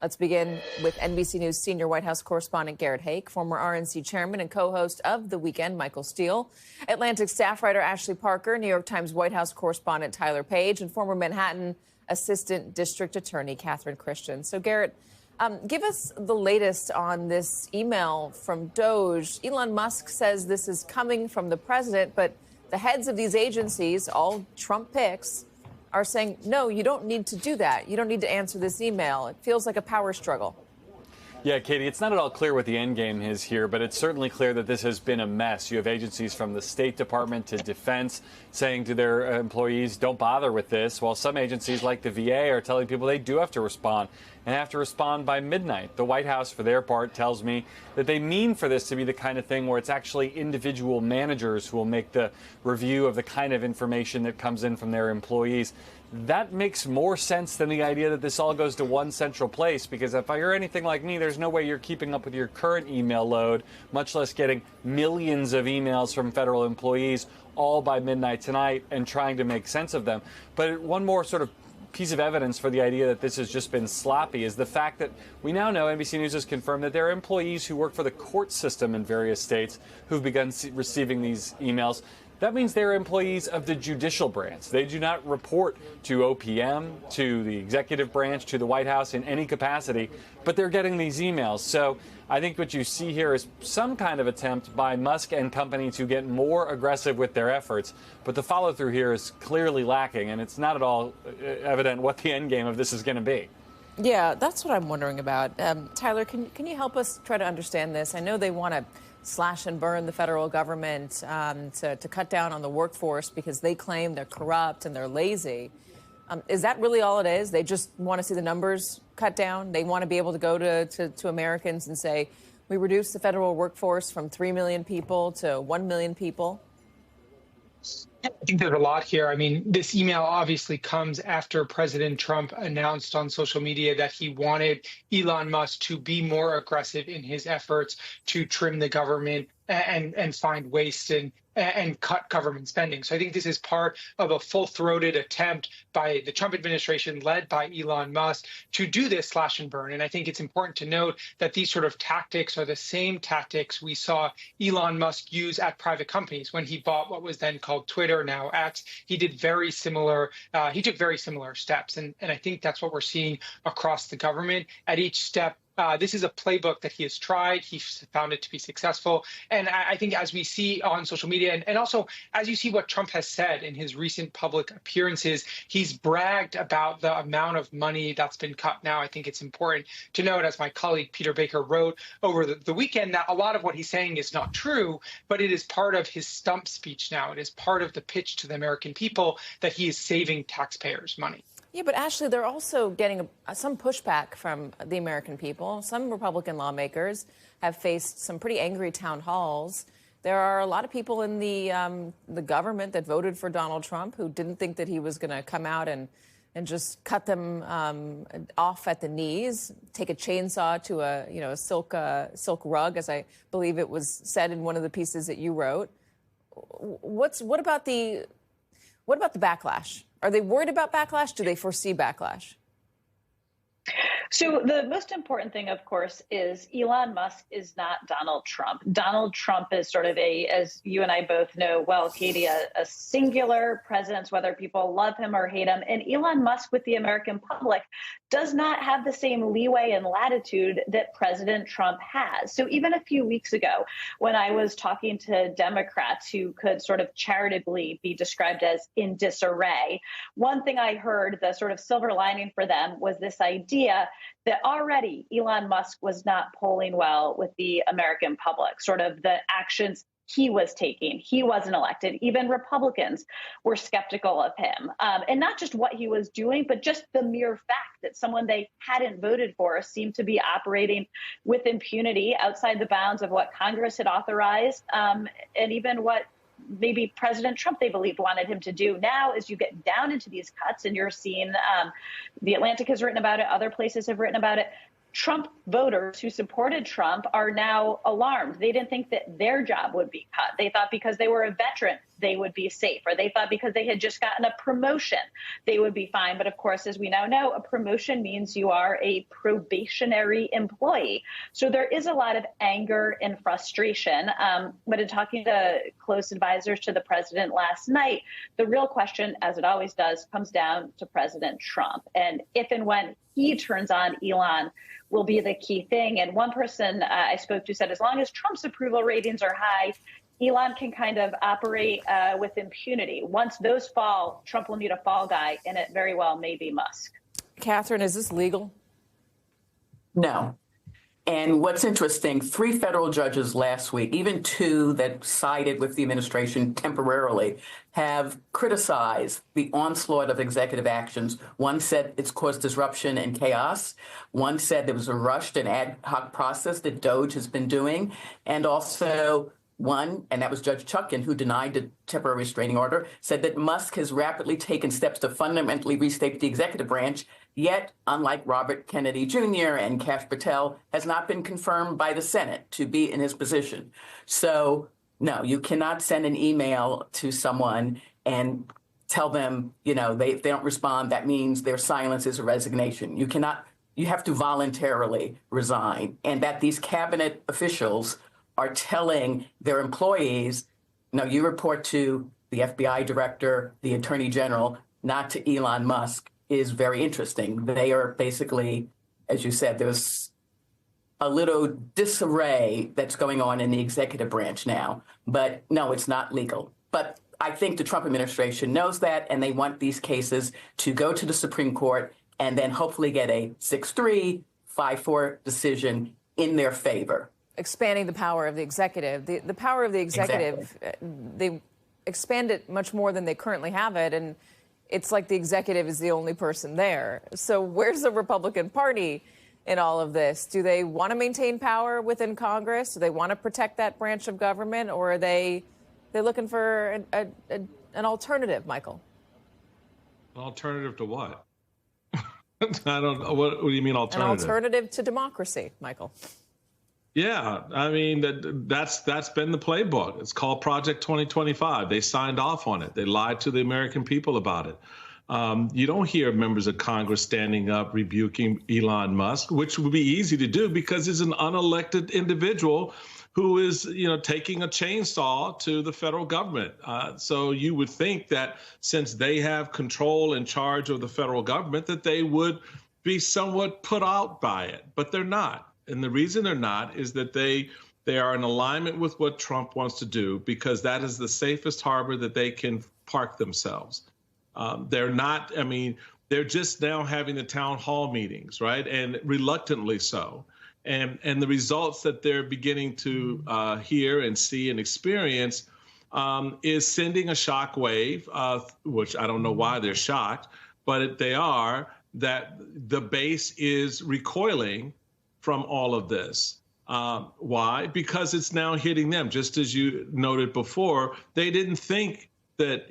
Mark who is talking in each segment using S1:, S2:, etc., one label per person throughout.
S1: Let's begin with NBC News senior White House correspondent Garrett Haake, former RNC chairman and co-host of The Weekend, Michael Steele, Atlantic staff writer Ashley Parker, New York Times White House correspondent Tyler Page, and former Manhattan Assistant District Attorney Catherine Christian. So, Garrett, give us the latest on this email from DOJ. Elon Musk says this is coming from the president, but the heads of these agencies, all Trump picks, are saying, no, you don't need to do that. You don't need to answer this email. It feels like a power struggle.
S2: Yeah, Katie, it's not at all clear what the end game is here, but it's certainly clear that this has been a mess. You have agencies from the State Department to Defense saying to their employees, don't bother with this, while some agencies like the VA are telling people they do have to respond and have to respond by midnight. The White House, for their part, tells me that they mean for this to be the kind of thing where it's actually individual managers who will make the review of the kind of information that comes in from their employees. That makes more sense than the idea that this all goes to one central place, because if you're anything like me, there's no way you're keeping up with your current email load, much less getting millions of emails from federal employees all by midnight tonight and trying to make sense of them. But one more sort of piece of evidence for the idea that this has just been sloppy is the fact that we now know, NBC News has confirmed, that there are employees who work for the court system in various states who've begun receiving these emails. That means they're employees of the judicial branch. They do not report to OPM, to the executive branch, to the White House in any capacity, but they're getting these emails. So I think what you see here is some kind of attempt by Musk and company to get more aggressive with their efforts. But the follow through here is clearly lacking, and it's not at all evident what the end game of this is going to be.
S1: Yeah, that's what I'm wondering about. Tyler, can you help us try to understand this? I know they want to slash and burn the federal government to cut down on the workforce because they claim they're corrupt and they're lazy. Is that really all it is? They just want to see the numbers cut down? They want to be able to go to Americans and say, we reduced the federal workforce from 3 million people to 1 million people?
S3: I think there's a lot here. I mean, this email obviously comes after President Trump announced on social media that he wanted Elon Musk to be more aggressive in his efforts to trim the government and find waste and cut government spending. So I think this is part of a full-throated attempt by the Trump administration, led by Elon Musk, to do this slash and burn. And I think it's important to note that these sort of tactics are the same tactics we saw Elon Musk use at private companies when he bought what was then called Twitter, now X. He did very similar. He took very similar steps, and I think that's what we're seeing across the government at each step. This is a playbook that he has tried. He found it to be successful. And I think as we see on social media, and also as you see what Trump has said in his recent public appearances, he's bragged about the amount of money that's been cut. Now, I think it's important to note, as my colleague Peter Baker wrote over the weekend, that a lot of what he's saying is not true, but it is part of his stump speech now. It is part of the pitch to the American people that he is saving taxpayers' money.
S1: Yeah, but Ashley, they're also getting some pushback from the American people. Some Republican lawmakers have faced some pretty angry town halls. There are a lot of people in the government that voted for Donald Trump who didn't think that he was going to come out and just cut them off at the knees, take a chainsaw to a silk rug, as I believe it was said in one of the pieces that you wrote. What about the backlash? Are they worried about backlash? Do they foresee backlash?
S4: So the most important thing, of course, is Elon Musk is not Donald Trump. Donald Trump is sort of as you and I both know well, Katie, a singular presence, whether people love him or hate him. And Elon Musk with the American public does not have the same leeway and latitude that President Trump has. So even a few weeks ago, when I was talking to Democrats who could sort of charitably be described as in disarray, one thing I heard, the sort of silver lining for them, was this idea that already Elon Musk was not polling well with the American public, sort of the actions he was taking. He wasn't elected. Even Republicans were skeptical of him. And not just what he was doing, but just the mere fact that someone they hadn't voted for seemed to be operating with impunity outside the bounds of what Congress had authorized, and even what maybe President Trump, they believed, wanted him to do. Now, as you get down into these cuts and you're seeing The Atlantic has written about it, other places have written about it, Trump voters who supported Trump are now alarmed. They didn't think that their job would be cut. They thought because they were a veteran, they would be safe, or they thought because they had just gotten a promotion, they would be fine. But of course, as we now know, a promotion means you are a probationary employee. So there is a lot of anger and frustration. But in talking to close advisors to the president last night, the real question, as it always does, comes down to President Trump. And if and when he turns on Elon will be the key thing. And one person I spoke to said, as long as Trump's approval ratings are high, Elon can kind of operate with impunity. Once those fall, Trump will need a fall guy, and it very well may be Musk.
S1: Catherine, is this legal?
S5: No. And what's interesting, 3 federal judges last week, even 2 that sided with the administration temporarily, have criticized the onslaught of executive actions. One said it's caused disruption and chaos. One said there was a rushed and ad hoc process that DOJ has been doing. And also one, and that was Judge Chutkan, who denied the temporary restraining order, said that Musk has rapidly taken steps to fundamentally restate the executive branch, yet, unlike Robert Kennedy Jr. and Kash Patel, has not been confirmed by the Senate to be in his position. So, no, you cannot send an email to someone and tell them, they don't respond. That means their silence is a resignation. You have to voluntarily resign. And that these cabinet officials are telling their employees, no, you report to the FBI director, the attorney general, not to Elon Musk, is very interesting. They are basically, as you said, there's a little disarray that's going on in the executive branch now. But no, it's not legal. But I think the Trump administration knows that, and they want these cases to go to the Supreme Court and then hopefully get a 6-3, 5-4 decision in their favor.
S1: Expanding the power of the executive. The power of the executive, exactly. They expand it much more than they currently have it, and it's like the executive is the only person there. So where's the Republican Party in all of this? Do they want to maintain power within Congress? Do they want to protect that branch of government, or are they looking for an alternative, Michael?
S6: An alternative to what? I don't know. What do you mean alternative?
S1: An alternative to democracy, Michael.
S6: Yeah, I mean, that's been the playbook. It's called Project 2025. They signed off on it. They lied to the American people about it. You don't hear members of Congress standing up rebuking Elon Musk, which would be easy to do because he's an unelected individual who is, taking a chainsaw to the federal government. So you would think that since they have control and charge of the federal government, that they would be somewhat put out by it, but they're not. And the reason they're not is that they are in alignment with what Trump wants to do, because that is the safest harbor that they can park themselves. They're not, they're just now having the town hall meetings, right? And reluctantly so. And the results that they're beginning to hear and see and experience is sending a shock wave, which I don't know why they're shocked, but they are, that the base is recoiling from all of this. Why? Because it's now hitting them. Just as you noted before, they didn't think that,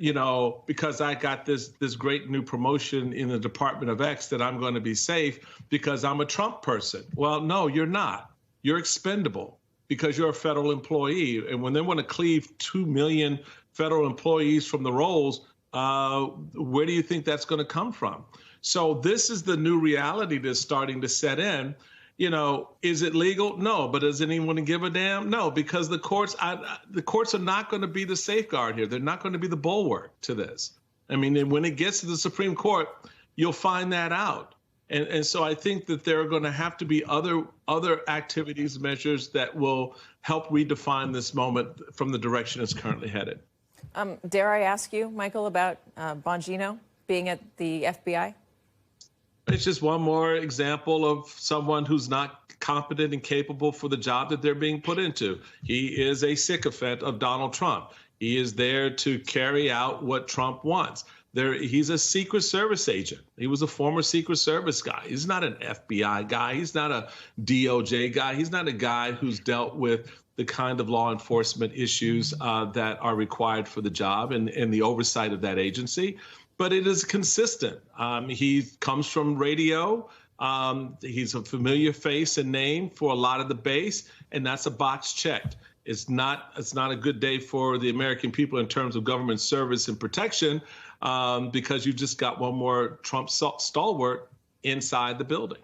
S6: because I got this great new promotion in the Department of X that I'm going to be safe because I'm a Trump person. Well, no, you're not. You're expendable because you're a federal employee. And when they want to cleave 2 million federal employees from the rolls, where do you think that's going to come from? So this is the new reality that's starting to set in. Is it legal? No. But does anyone give a damn? No, because the courts are not going to be the safeguard here. They're not going to be the bulwark to this. When it gets to the Supreme Court, you'll find that out. And so I think that there are going to have to be other activities, measures that will help redefine this moment from the direction it's currently headed.
S1: Dare I ask you, Michael, about Bongino being at the FBI?
S6: It's just one more example of someone who's not competent and capable for the job that they're being put into. He is a sycophant of Donald Trump. He is there to carry out what Trump wants. He's a Secret Service agent. He was a former Secret Service guy. He's not an FBI guy. He's not a DOJ guy. He's not a guy who's dealt with the kind of law enforcement issues that are required for the job and the oversight of that agency. But it is consistent. He comes from radio. He's a familiar face and name for a lot of the base, and that's a box checked. It's not a good day for the American people in terms of government service and protection, because you've just got one more Trump stalwart inside the building.